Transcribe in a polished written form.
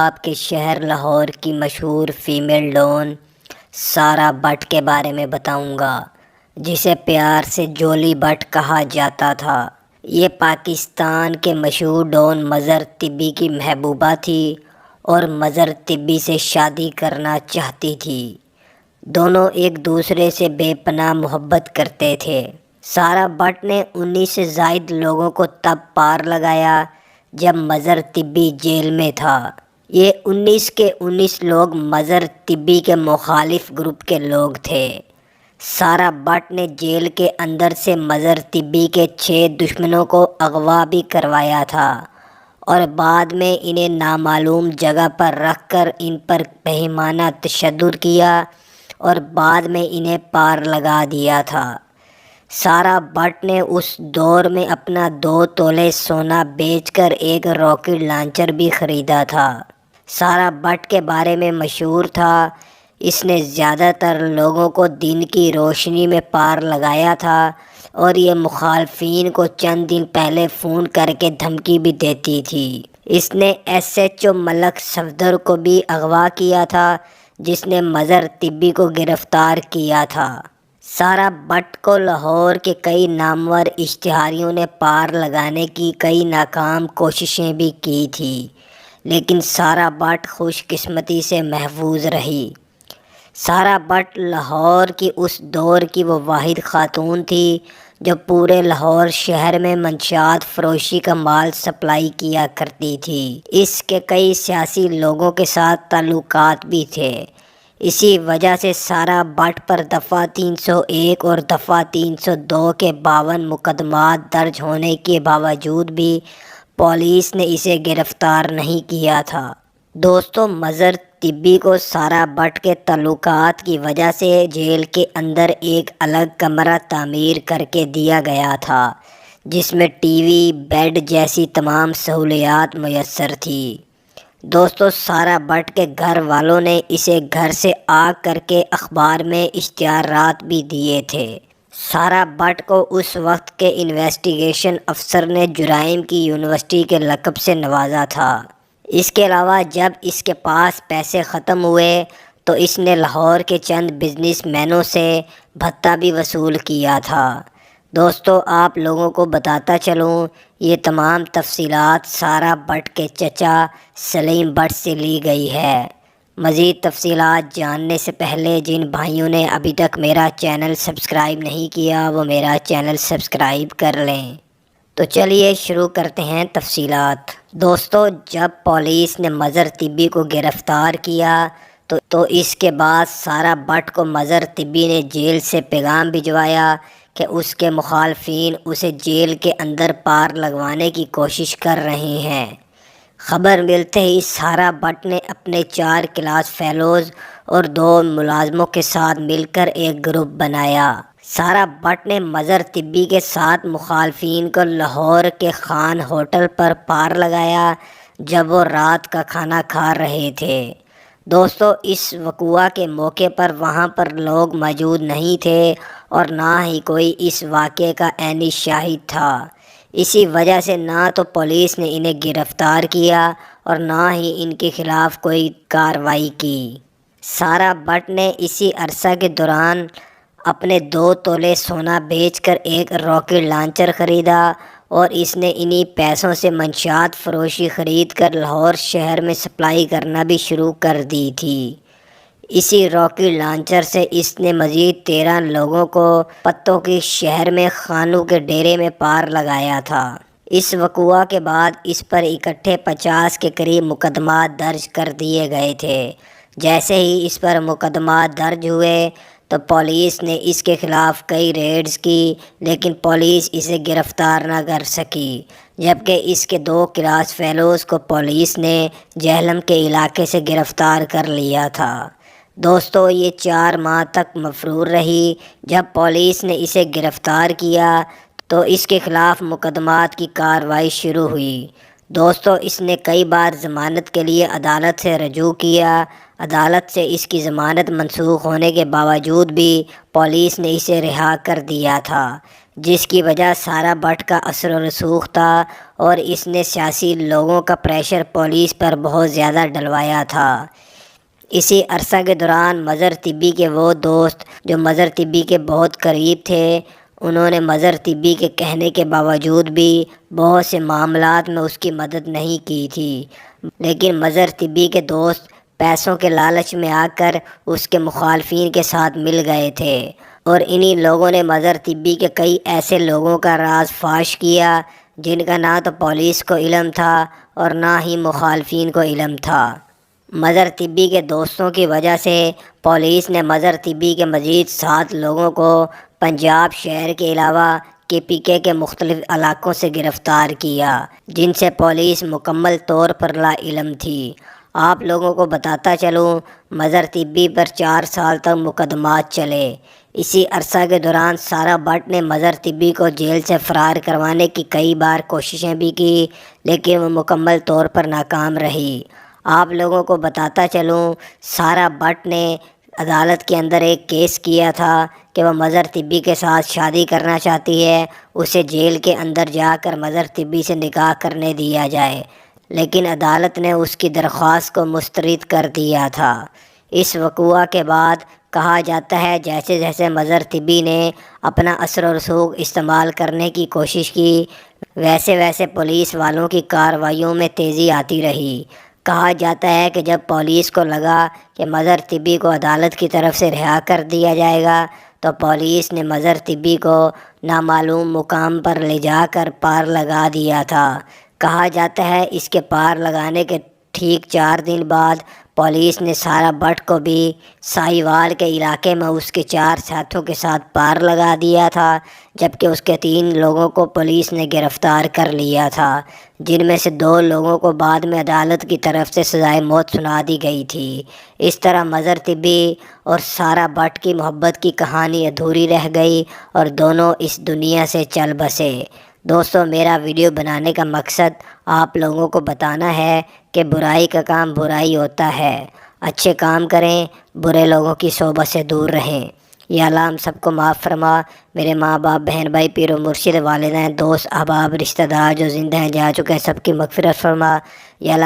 آپ کے شہر لاہور کی مشہور فیمیل ڈون سارا بٹ کے بارے میں بتاؤں گا، جسے پیار سے جولی بٹ کہا جاتا تھا۔ یہ پاکستان کے مشہور ڈون مظہر طبی کی محبوبہ تھی اور مظہر طبی سے شادی کرنا چاہتی تھی۔ دونوں ایک دوسرے سے بے پناہ محبت کرتے تھے۔ سارا بٹ نے 19 سے زائد لوگوں کو تب پار لگایا جب مظہر طبی جیل میں تھا۔ یہ 19 کے 19 لوگ مظہر طبی کے مخالف گروپ کے لوگ تھے۔ سارا بٹ نے جیل کے اندر سے مظہر طبی کے 6 دشمنوں کو اغوا بھی کروایا تھا اور بعد میں انہیں نامعلوم جگہ پر رکھ کر ان پر بہیمانہ تشدد کیا اور بعد میں انہیں پار لگا دیا تھا۔ سارا بٹ نے اس دور میں اپنا 2 تولے سونا بیچ کر ایک راکٹ لانچر بھی خریدا تھا۔ سارا بٹ کے بارے میں مشہور تھا، اس نے زیادہ تر لوگوں کو دن کی روشنی میں پار لگایا تھا اور یہ مخالفین کو چند دن پہلے فون کر کے دھمکی بھی دیتی تھی۔ اس نے SHO ملک صفدر کو بھی اغوا کیا تھا، جس نے مظہر طبی کو گرفتار کیا تھا۔ سارا بٹ کو لاہور کے کئی نامور اشتہاریوں نے پار لگانے کی کئی ناکام کوششیں بھی کی تھی، لیکن سارا بٹ خوش قسمتی سے محفوظ رہی۔ سارا بٹ لاہور کی اس دور کی وہ واحد خاتون تھی جو پورے لاہور شہر میں منشیات فروشی کا مال سپلائی کیا کرتی تھی۔ اس کے کئی سیاسی لوگوں کے ساتھ تعلقات بھی تھے۔ اسی وجہ سے سارا بٹ پر دفعہ 301 اور دفعہ 302 کے 52 مقدمات درج ہونے کے باوجود بھی پولیس نے اسے گرفتار نہیں کیا تھا۔ دوستو، مظہر طبی کو سارا بٹ کے تعلقات کی وجہ سے جیل کے اندر ایک الگ کمرہ تعمیر کر کے دیا گیا تھا، جس میں TV، بیڈ جیسی تمام سہولیات میسر تھی۔ دوستو، سارا بٹ کے گھر والوں نے اسے گھر سے آگ کر کے اخبار میں اشتہارات بھی دیے تھے۔ سارا بٹ کو اس وقت کے انویسٹیگیشن افسر نے جرائم کی یونیورسٹی کے لقب سے نوازا تھا۔ اس کے علاوہ جب اس کے پاس پیسے ختم ہوئے تو اس نے لاہور کے چند بزنس مینوں سے بھتہ بھی وصول کیا تھا۔ دوستو، آپ لوگوں کو بتاتا چلوں، یہ تمام تفصیلات سارا بٹ کے چچا سلیم بٹ سے لی گئی ہے۔ مزید تفصیلات جاننے سے پہلے جن بھائیوں نے ابھی تک میرا چینل سبسکرائب نہیں کیا وہ میرا چینل سبسکرائب کر لیں۔ تو چلیے شروع کرتے ہیں تفصیلات۔ دوستو، جب پولیس نے مظہر طبی کو گرفتار کیا تو اس کے بعد سارا بٹ کو مظہر طبی نے جیل سے پیغام بھجوایا کہ اس کے مخالفین اسے جیل کے اندر پار لگوانے کی کوشش کر رہے ہیں۔ خبر ملتے ہی سارا بٹ نے اپنے 4 کلاس فیلوز اور 2 ملازموں کے ساتھ مل کر ایک گروپ بنایا۔ سارا بٹ نے مظہر طبی کے ساتھ مخالفین کو لاہور کے خان ہوٹل پر پار لگایا جب وہ رات کا کھانا کھا رہے تھے۔ دوستو، اس وقوعہ کے موقع پر وہاں پر لوگ موجود نہیں تھے اور نہ ہی کوئی اس واقعے کا عینی شاہد تھا۔ اسی وجہ سے نہ تو پولیس نے انہیں گرفتار کیا اور نہ ہی ان کے خلاف کوئی کارروائی کی۔ سارا بٹ نے اسی عرصہ کے دوران اپنے 2 تولے سونا بیچ کر ایک راکٹ لانچر خریدا اور اس نے انہی پیسوں سے منشیات فروشی خرید کر لاہور شہر میں سپلائی کرنا بھی شروع کر دی تھی۔ اسی راکٹ لانچر سے اس نے مزید 13 لوگوں کو پتوں کی شہر میں خانوں کے ڈیرے میں پار لگایا تھا۔ اس وقوعہ کے بعد اس پر اکٹھے 50 کے قریب مقدمات درج کر دیے گئے تھے۔ جیسے ہی اس پر مقدمات درج ہوئے تو پولیس نے اس کے خلاف کئی ریڈز کی، لیکن پولیس اسے گرفتار نہ کر سکی، جبکہ اس کے 2 کلاس فیلوز کو پولیس نے جہلم کے علاقے سے گرفتار کر لیا تھا۔ دوستو، یہ 4 ماہ تک مفرور رہی۔ جب پولیس نے اسے گرفتار کیا تو اس کے خلاف مقدمات کی کارروائی شروع ہوئی۔ دوستو اس نے کئی بار ضمانت کے لیے عدالت سے رجوع کیا۔ عدالت سے اس کی ضمانت منسوخ ہونے کے باوجود بھی پولیس نے اسے رہا کر دیا تھا، جس کی وجہ سارا بٹ کا اثر و رسوخ تھا اور اس نے سیاسی لوگوں کا پریشر پولیس پر بہت زیادہ ڈلوایا تھا۔ اسی عرصہ کے دوران مظہر طبی کے وہ دوست جو مظہر طبی کے بہت قریب تھے، انہوں نے مظہر طبی کے کہنے کے باوجود بھی بہت سے معاملات میں اس کی مدد نہیں کی تھی، لیکن مظہر طبی کے دوست پیسوں کے لالچ میں آ کر اس کے مخالفین کے ساتھ مل گئے تھے، اور انہی لوگوں نے مظہر طبی کے کئی ایسے لوگوں کا راز فاش کیا جن کا نہ تو پولیس کو علم تھا اور نہ ہی مخالفین کو علم تھا۔ مظہر طبی کے دوستوں کی وجہ سے پولیس نے مظہر طبی کے مزید 7 لوگوں کو پنجاب شہر کے علاوہ KPK کے مختلف علاقوں سے گرفتار کیا، جن سے پولیس مکمل طور پر لا علم تھی۔ آپ لوگوں کو بتاتا چلوں، مظہر طبی پر 4 سال تک مقدمات چلے۔ اسی عرصہ کے دوران سارا بٹ نے مظہر طبی کو جیل سے فرار کروانے کی کئی بار کوششیں بھی کی، لیکن وہ مکمل طور پر ناکام رہی۔ آپ لوگوں کو بتاتا چلوں، سارا بٹ نے عدالت کے اندر ایک کیس کیا تھا کہ وہ مظہر طبی کے ساتھ شادی کرنا چاہتی ہے، اسے جیل کے اندر جا کر مظہر طبی سے نکاح کرنے دیا جائے، لیکن عدالت نے اس کی درخواست کو مسترد کر دیا تھا۔ اس وقوع کے بعد کہا جاتا ہے جیسے جیسے مظہر طبی نے اپنا اثر و رسوخ استعمال کرنے کی کوشش کی، ویسے ویسے پولیس والوں کی کارروائیوں میں تیزی آتی رہی۔ کہا جاتا ہے کہ جب پولیس کو لگا کہ مظہر طبی کو عدالت کی طرف سے رہا کر دیا جائے گا، تو پولیس نے مظہر طبی کو نامعلوم مقام پر لے جا کر پار لگا دیا تھا۔ کہا جاتا ہے اس کے پار لگانے کے ٹھیک 4 دن بعد پولیس نے سارا بٹ کو بھی ساہیوال کے علاقے میں اس کے 4 ساتھیوں کے ساتھ پار لگا دیا تھا، جبکہ اس کے 3 لوگوں کو پولیس نے گرفتار کر لیا تھا، جن میں سے 2 لوگوں کو بعد میں عدالت کی طرف سے سزائے موت سنا دی گئی تھی۔ اس طرح مظہر طبی اور سارا بٹ کی محبت کی کہانی ادھوری رہ گئی اور دونوں اس دنیا سے چل بسے۔ دوستو میرا ویڈیو بنانے کا مقصد آپ لوگوں کو بتانا ہے کہ برائی کا کام برائی ہوتا ہے، اچھے کام کریں، برے لوگوں کی صحبت سے دور رہیں۔ یا اللہ ہم سب کو معاف فرما، میرے ماں باپ، بہن بھائی، پیر و مرشد، والدین، دوست، احباب، رشتہ دار جو زندہ ہیں جا چکے ہیں، سب کی مغفرت فرما۔ یا اللہ